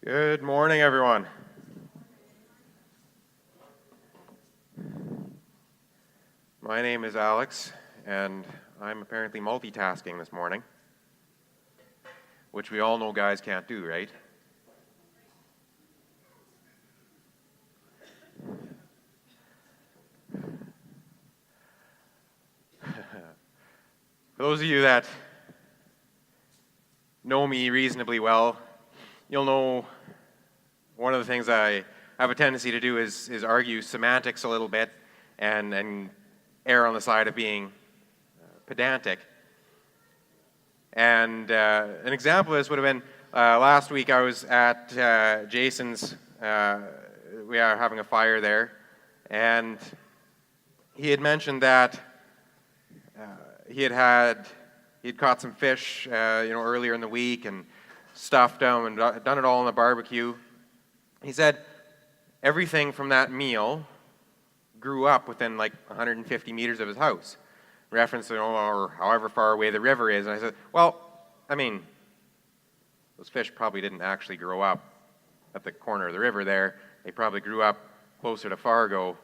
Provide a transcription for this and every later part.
Good morning, everyone. My name is Alex, and I'm apparently multitasking this morning, which we all know guys can't do, right? For those of you that know me reasonably well, you'll know one of the things I have a tendency to do is argue semantics a little bit and err on the side of being pedantic. And an example of this would have been last week I was at Jason's, we are having a fire there, and he had mentioned that he'd caught some fish earlier in the week and stuffed them and done it all on the barbecue. He said everything from that meal grew up within like 150 meters of his house, reference or however far away the river is. And I said, well, I mean, those fish probably didn't actually grow up at the corner of the river there. They probably grew up closer to Fargo,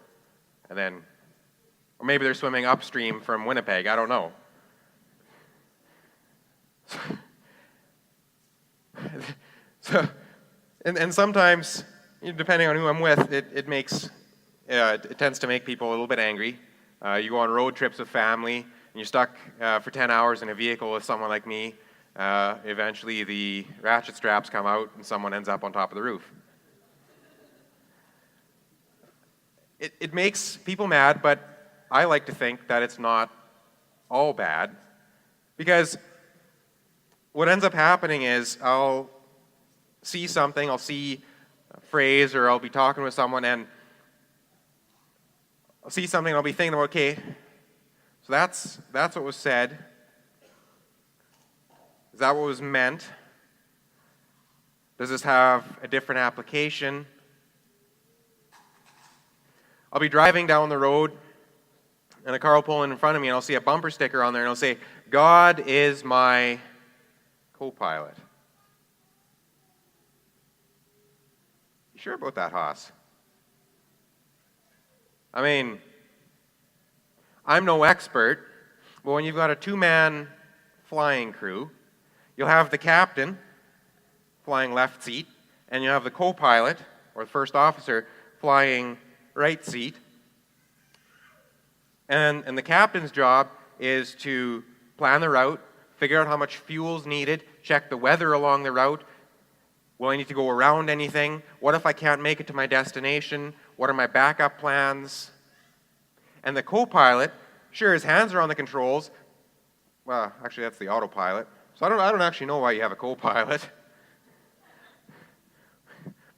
and then, or maybe they're swimming upstream from Winnipeg. I don't know. And sometimes, depending on who I'm with, it tends to make people a little bit angry. You go on road trips with family, and you're stuck for 10 hours in a vehicle with someone like me. Eventually, the ratchet straps come out, and someone ends up on top of the roof. It makes people mad, but I like to think that it's not all bad, because what ends up happening is I'll see something, I'll see a phrase, or I'll be talking with someone, and I'll see something, and I'll be thinking, okay, so that's what was said. Is that what was meant? Does this have a different application? I'll be driving down the road, and a car will pull in front of me, and I'll see a bumper sticker on there, and it'll say, God is my co-pilot. You sure about that, Haas? I mean, I'm no expert, but when you've got a two-man flying crew, you'll have the captain flying left seat, and you'll have the co-pilot, or the first officer, flying right seat. And the captain's job is to plan the route, figure out how much fuel's needed, check the weather along the route. Will I need to go around anything? What if I can't make it to my destination? What are my backup plans? And the co-pilot, sure, his hands are on the controls. Well, actually, that's the autopilot. So I don't actually know why you have a co-pilot.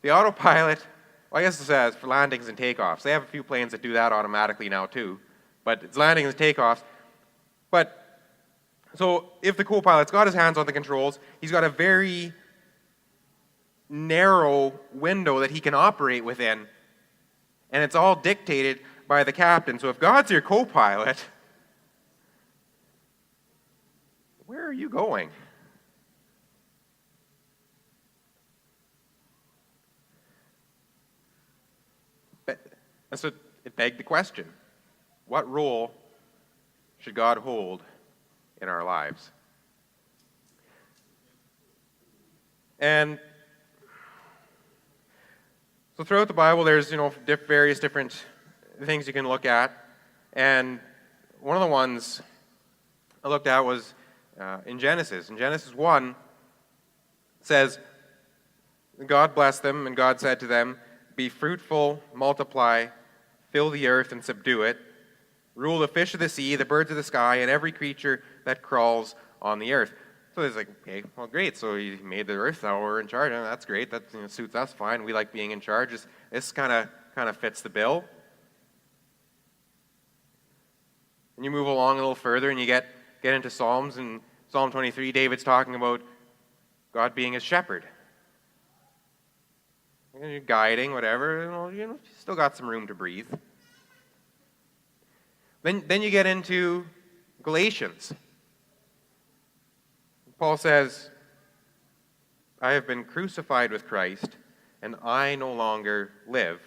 The autopilot, well, I guess it says for landings and takeoffs. They have a few planes that do that automatically now too, but it's landings and takeoffs. But so if the co-pilot's got his hands on the controls, he's got a very narrow window that he can operate within, and it's all dictated by the captain. So if God's your co-pilot, where are you going? And so it begged the question, what role should God hold in our lives? And so throughout the Bible, there's various different things you can look at, and one of the ones I looked at was in Genesis. In Genesis 1, it says, God blessed them, and God said to them, be fruitful, multiply, fill the earth and subdue it, rule the fish of the sea, the birds of the sky, and every creature that crawls on the earth. So it's like, okay, well, great. So he made the earth. Now we're in charge. That's great. That suits us fine. We like being in charge. This kind of fits the bill. And you move along a little further, and you get into Psalms. And Psalm 23, David's talking about God being his shepherd. You're guiding, whatever. You still got some room to breathe. Then you get into Galatians. Paul says, I have been crucified with Christ, and I no longer live,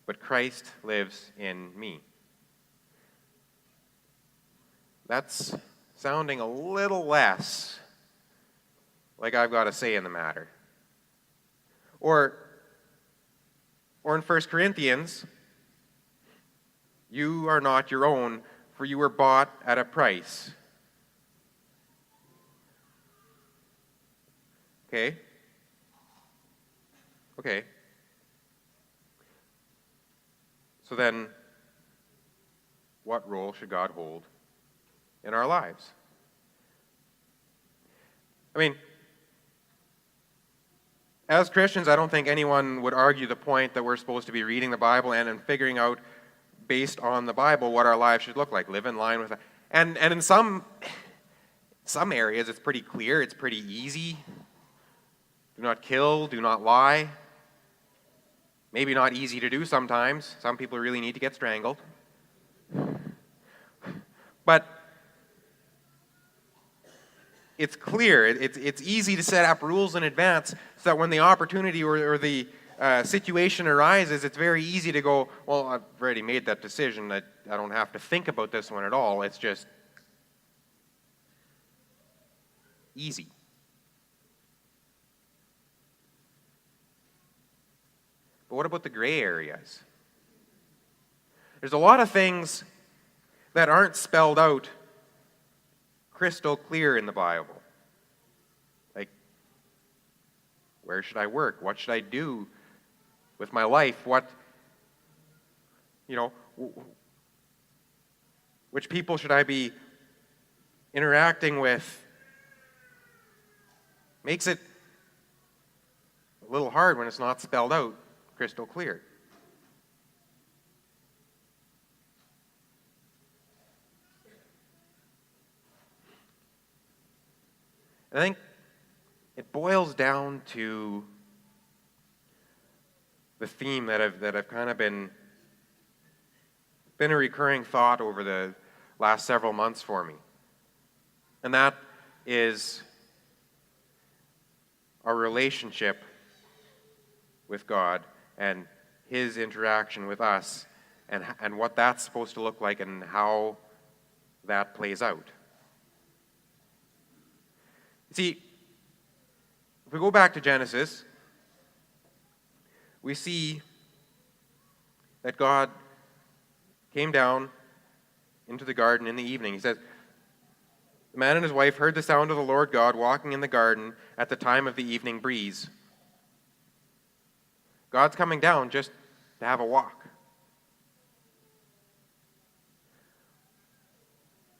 but Christ lives in me. That's sounding a little less like I've got a say in the matter. Or in 1 Corinthians, you are not your own, for you were bought at a price. Okay? Okay. So then, what role should God hold in our lives? I mean, as Christians, I don't think anyone would argue the point that we're supposed to be reading the Bible and figuring out, based on the Bible, what our lives should look like. Live in line with that. And in some areas, it's pretty clear. It's pretty easy. Do not kill. Do not lie. Maybe not easy to do sometimes. Some people really need to get strangled. But it's clear. It's easy to set up rules in advance so that when the opportunity or the situation arises, it's very easy to go, well, I've already made that decision. I don't have to think about this one at all. It's just easy. But what about the gray areas? There's a lot of things that aren't spelled out crystal clear in the Bible. Like, where should I work? What should I do with my life? Which people should I be interacting with? Makes it a little hard when it's not spelled out crystal clear. I think it boils down to the theme that I've kind of been a recurring thought over the last several months for me. And that is our relationship with God and His interaction with us and what that's supposed to look like and how that plays out. See, if we go back to Genesis, we see that God came down into the garden in the evening. He says, the man and his wife heard the sound of the Lord God walking in the garden at the time of the evening breeze. God's coming down just to have a walk.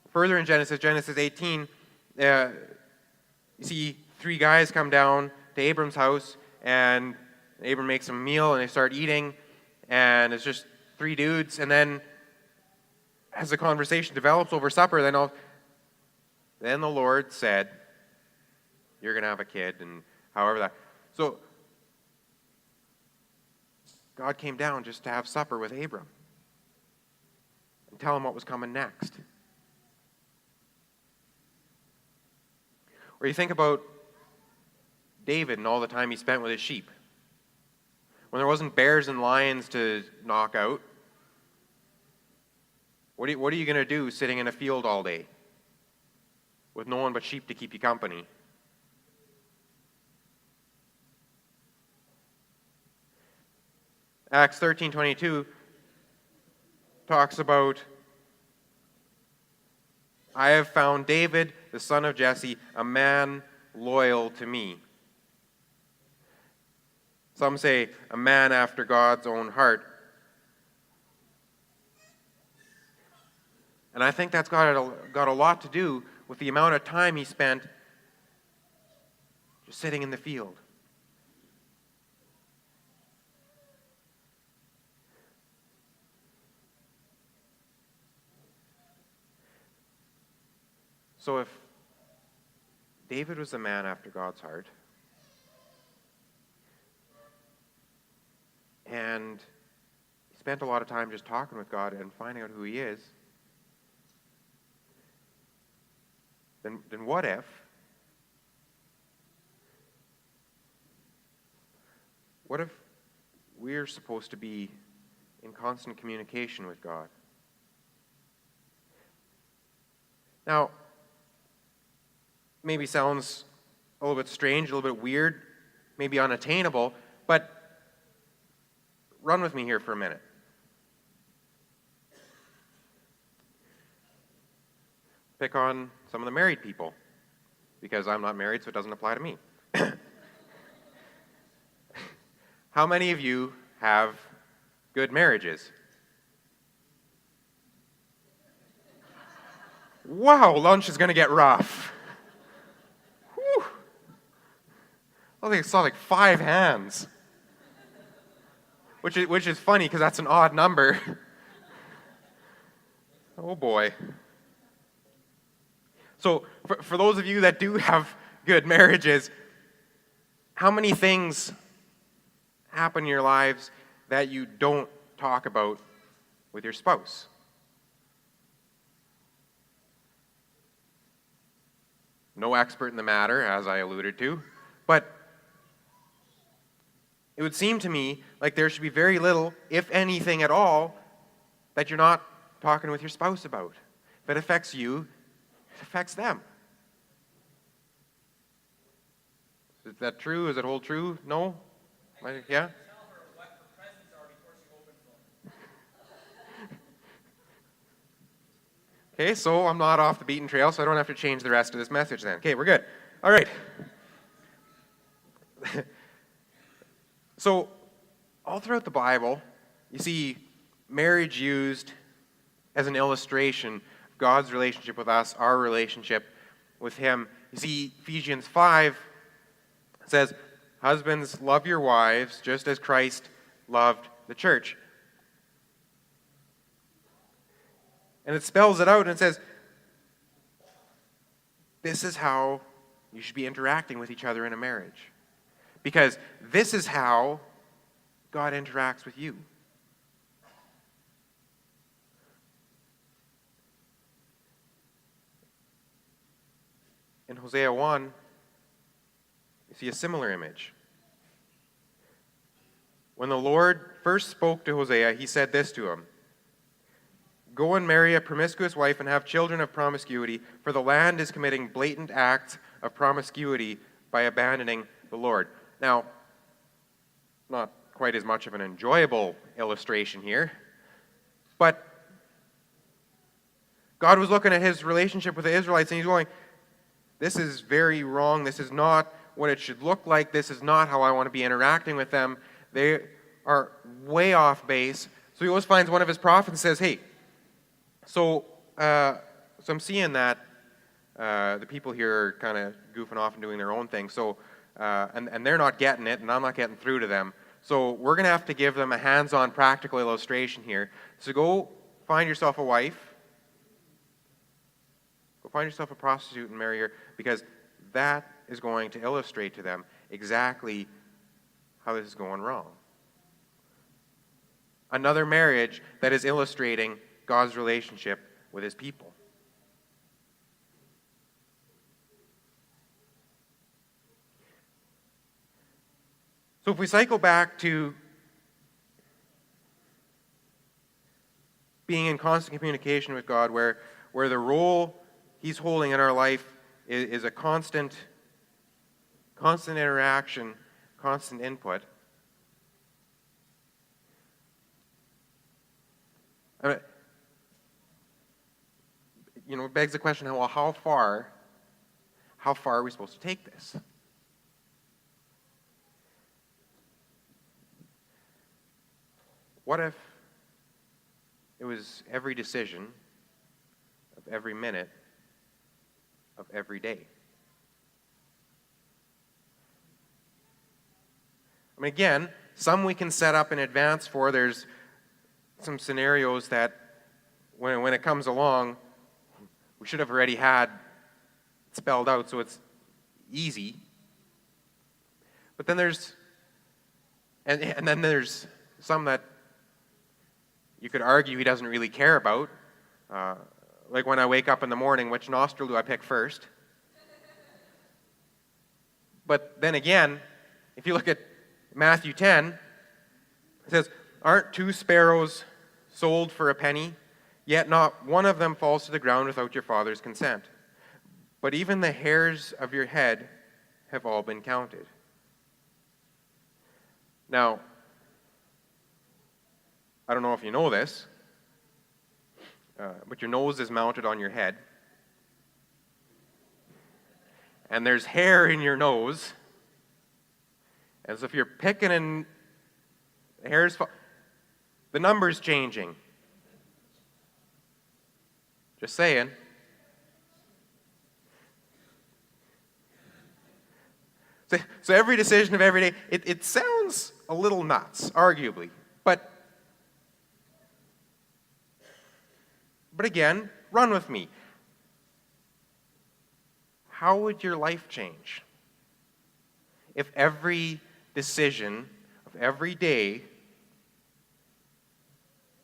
Further in Genesis 18, you see three guys come down to Abram's house, and Abram makes them a meal, and they start eating, and it's just three dudes, and then as the conversation develops over supper, then the Lord said, you're going to have a kid, and however that. So God came down just to have supper with Abram and tell him what was coming next. Or you think about David and all the time he spent with his sheep. When there wasn't bears and lions to knock out, what are you going to do sitting in a field all day with no one but sheep to keep you company? Acts 13:22 talks about, I have found David, the son of Jesse, a man loyal to me. Some say a man after God's own heart. And I think that's got a lot to do with the amount of time he spent just sitting in the field. So if David was a man after God's heart, and he spent a lot of time just talking with God and finding out who He is, then what if What if we're supposed to be in constant communication with God? Now, maybe sounds a little bit strange, a little bit weird, maybe unattainable, but run with me here for a minute. Pick on some of the married people, because I'm not married, so it doesn't apply to me. How many of you have good marriages? Wow, lunch is going to get rough. Whew. I think I saw like 5 hands, which is funny because that's an odd number. Oh boy. So for those of you that do have good marriages, how many things happen in your lives that you don't talk about with your spouse? No expert in the matter, as I alluded to, but it would seem to me like there should be very little, if anything at all, that you're not talking with your spouse about. If it affects you, it affects them. Is that true? Does it hold true? No? Yeah? Okay, so I'm not off the beaten trail, so I don't have to change the rest of this message then. Okay, we're good. All right. So, all throughout the Bible, you see marriage used as an illustration of God's relationship with us, our relationship with Him. You see, Ephesians 5 says, "Husbands, love your wives, just as Christ loved the church." And it spells it out and it says, this is how you should be interacting with each other in a marriage. Because this is how God interacts with you. In Hosea 1, you see a similar image. When the Lord first spoke to Hosea, He said this to him, "Go and marry a promiscuous wife and have children of promiscuity, for the land is committing blatant acts of promiscuity by abandoning the Lord." Now, not quite as much of an enjoyable illustration here, but God was looking at His relationship with the Israelites and He's going, this is very wrong. This is not what it should look like. This is not how I want to be interacting with them. They are way off base. So He always finds one of His prophets and says, hey, so I'm seeing that the people here are kind of goofing off and doing their own thing. So, and they're not getting it, and I'm not getting through to them. So we're going to have to give them a hands-on practical illustration here. So go find yourself a wife. Go find yourself a prostitute and marry her, because that is going to illustrate to them exactly how this is going wrong. Another marriage that is illustrating God's relationship with His people. So if we cycle back to being in constant communication with God, where the role He's holding in our life is a constant interaction, constant input. It begs the question, well, how far are we supposed to take this? What if it was every decision of every minute of every day? I mean, again, some we can set up in advance for. There's some scenarios that when it comes along, we should have already had spelled out so it's easy. But then there's and then there's some that you could argue He doesn't really care about. Like when I wake up in the morning, which nostril do I pick first? But then again, if you look at Matthew 10, it says, "Aren't 2 sparrows sold for a penny? Yet not one of them falls to the ground without your Father's consent. But even the hairs of your head have all been counted." Now, I don't know if you know this, but your nose is mounted on your head. And there's hair in your nose. And so if you're picking and hairs fall, the number's changing. Just saying. So every decision of every day, it sounds a little nuts, arguably. But again, run with me. How would your life change if every decision of every day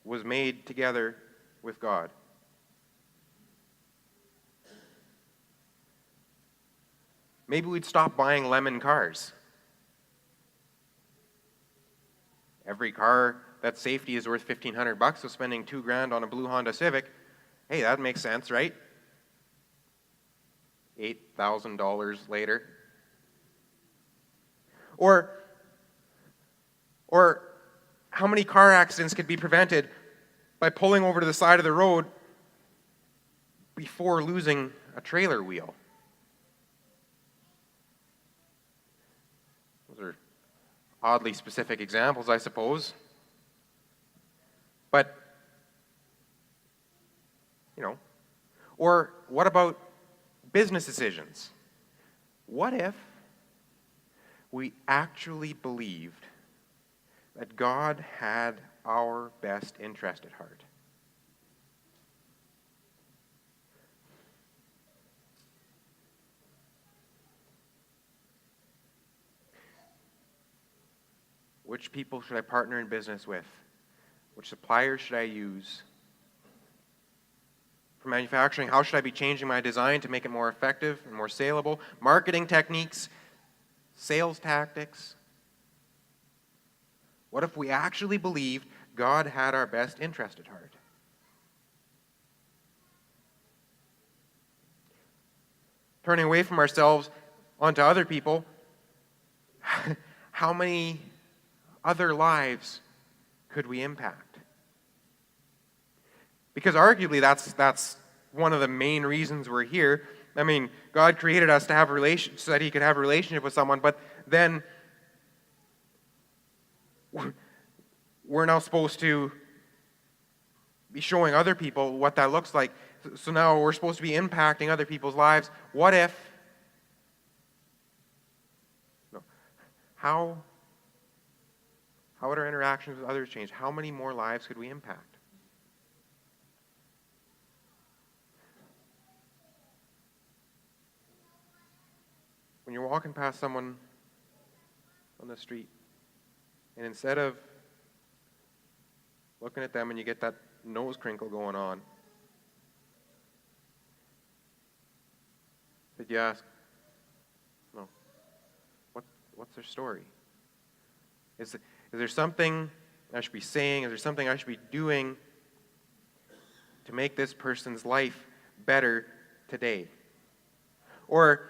was made together with God? Maybe we'd stop buying lemon cars. Every car that safety is worth $1,500, so spending $2,000 on a blue Honda Civic, hey, that makes sense, right? $8,000 later. Or how many car accidents could be prevented by pulling over to the side of the road before losing a trailer wheel? Those are oddly specific examples, I suppose. But, or what about business decisions? What if we actually believed that God had our best interest at heart? Which people should I partner in business with? Which suppliers should I use? For manufacturing, how should I be changing my design to make it more effective and more saleable? Marketing techniques, sales tactics. What if we actually believed God had our best interest at heart? Turning away from ourselves onto other people, how many other lives could we impact? Because arguably that's one of the main reasons we're here. I mean, God created us to have so that He could have a relationship with someone, but then we're now supposed to be showing other people what that looks like. So now we're supposed to be impacting other people's lives. What if? No. How would our interactions with others change? How many more lives could we impact? When you're walking past someone on the street, and instead of looking at them and you get that nose crinkle going on, did you ask, no, what's their story? Is there something I should be saying? Is there something I should be doing to make this person's life better today? Or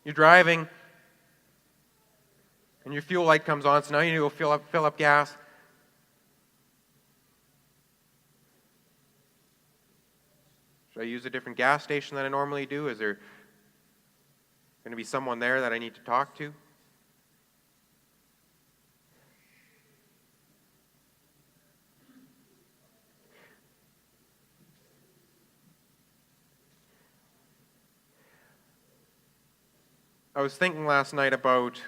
you're driving and your fuel light comes on, so now you need to go fill up gas. Should I use a different gas station than I normally do? Is there going to be someone there that I need to talk to? I was thinking last night about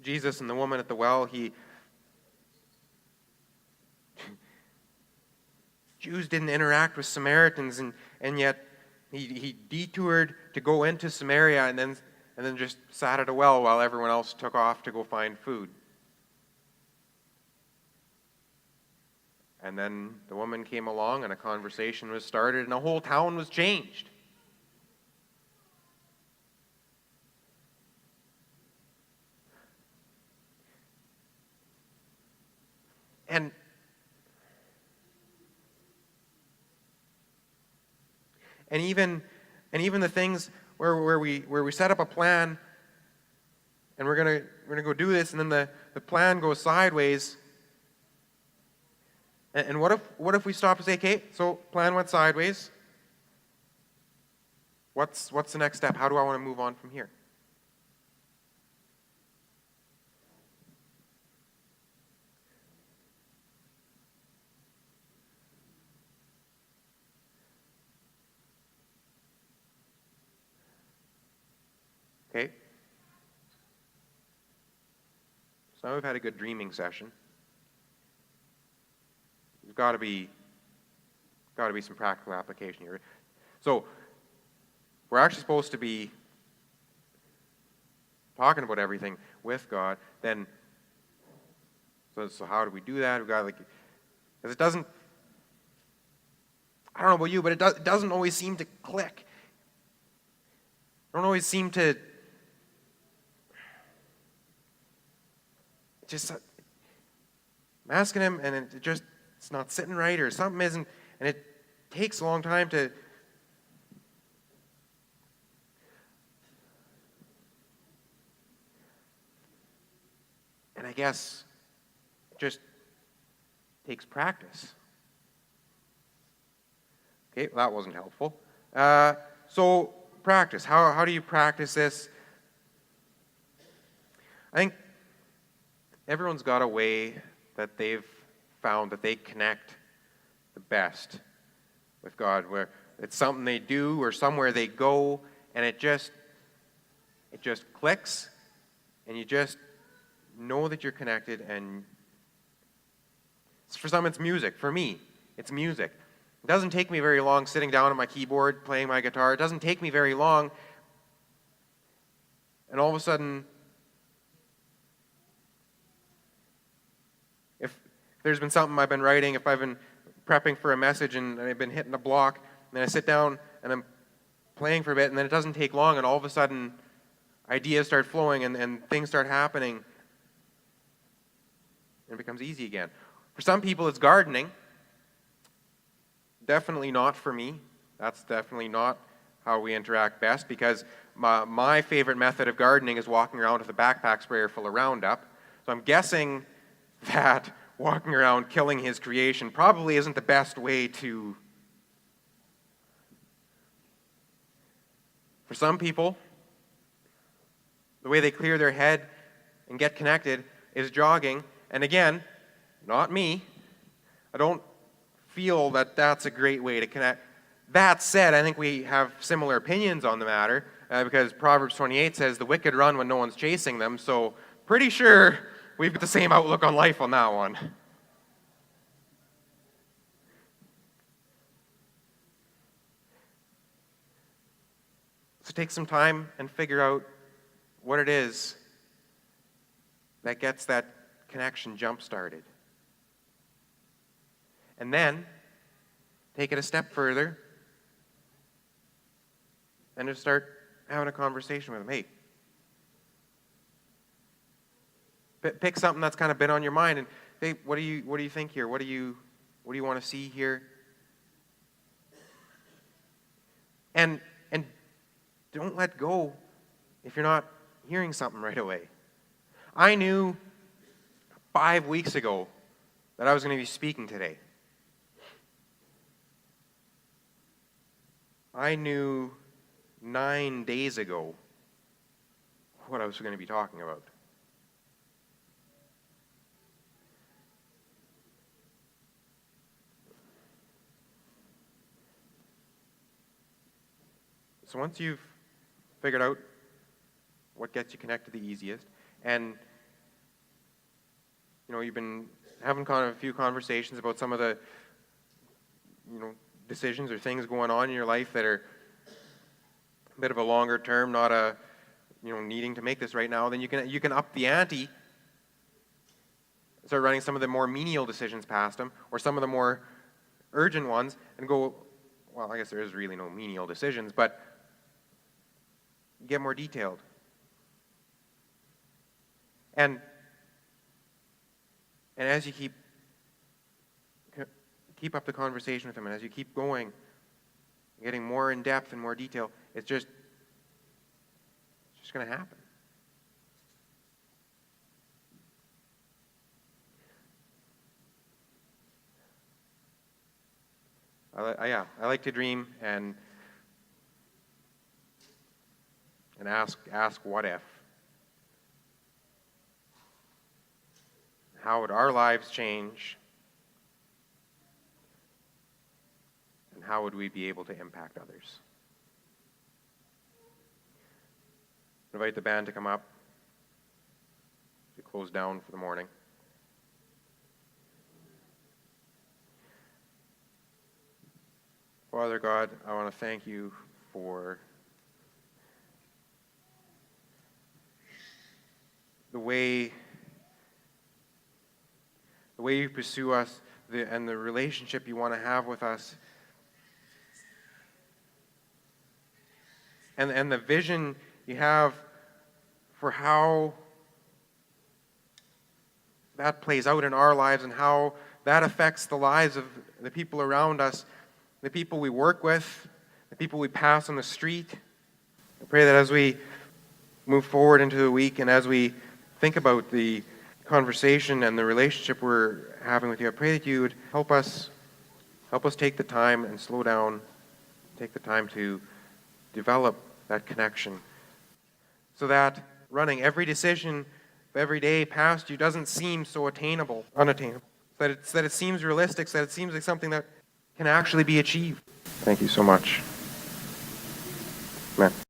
Jesus and the woman at the well. Jews didn't interact with Samaritans, and yet he detoured to go into Samaria and then just sat at a well while everyone else took off to go find food. And then the woman came along and a conversation was started and the whole town was changed. And even the things where we set up a plan and we're gonna go do this, and then the plan goes sideways. And what if we stop and say, okay, so plan went sideways. What's the next step? How do I want to move on from here? Okay. So now we've had a good dreaming session. There's got to be some practical application here. So we're actually supposed to be talking about everything with God. Then, so how do we do that? We got because it doesn't. I don't know about you, but it doesn't always seem to click. I don't always seem to. Just I'm asking him, and it's not sitting right, or something isn't, and it takes a long time to. And I guess it just takes practice. Okay, well, that wasn't helpful. So practice. How do you practice this? I think everyone's got a way that they've found that they connect the best with God, where it's something they do or somewhere they go, and it just clicks, and you just know that you're connected. And for some, it's music. For me, it's music. It doesn't take me very long sitting down at my keyboard, playing my guitar. It doesn't take me very long, and all of a sudden, if there's been something I've been writing, if I've been prepping for a message and I've been hitting a block, and then I sit down and I'm playing for a bit, and then it doesn't take long, and all of a sudden ideas start flowing and things start happening, and it becomes easy again. For some people, it's gardening. Definitely not for me. That's definitely not how we interact best, because my favorite method of gardening is walking around with a backpack sprayer full of Roundup. So I'm guessing that walking around killing his creation probably isn't the best way to. For some people, the way they clear their head and get connected is jogging. And again, not me. I don't feel that that's a great way to connect. That said, I think we have similar opinions on the matter, because Proverbs 28 says the wicked run when no one's chasing them. So pretty sure we've got the same outlook on life on that one. So take some time and figure out what it is that gets that connection jump-started. And then take it a step further and just start having a conversation with them. Hey, pick something that's kind of been on your mind, and hey, what do you think here? What do you want to see here? And don't let go if you're not hearing something right away. I knew 5 weeks ago that I was going to be speaking today. I knew 9 days ago what I was going to be talking about. So once you've figured out what gets you connected the easiest, and you've been having kind of a few conversations about some of the decisions or things going on in your life that are a bit of a longer term, not a needing to make this right now, then you can up the ante. start running some of the more menial decisions past them, or some of the more urgent ones, and go, well, I guess there is really no menial decisions, but get more detailed. And as you keep up the conversation with them, and as you keep going, getting more in depth and more detail, it's just going to happen. I like to dream and ask what if. How would our lives change? And how would we be able to impact others? Invite the band to come up to close down for the morning. Father God, I want to thank you for the way you pursue us, and the relationship you want to have with us, and the vision you have for how that plays out in our lives, and how that affects the lives of the people around us, the people we work with, the people we pass on the street. I pray that as we move forward into the week, and as we think about the conversation and the relationship we're having with you, I pray that you would help us take the time and slow down, take the time to develop that connection, so that running every decision of every day past you doesn't seem so unattainable, that it seems realistic, that it seems like something that can actually be achieved. Thank you so much. Amen.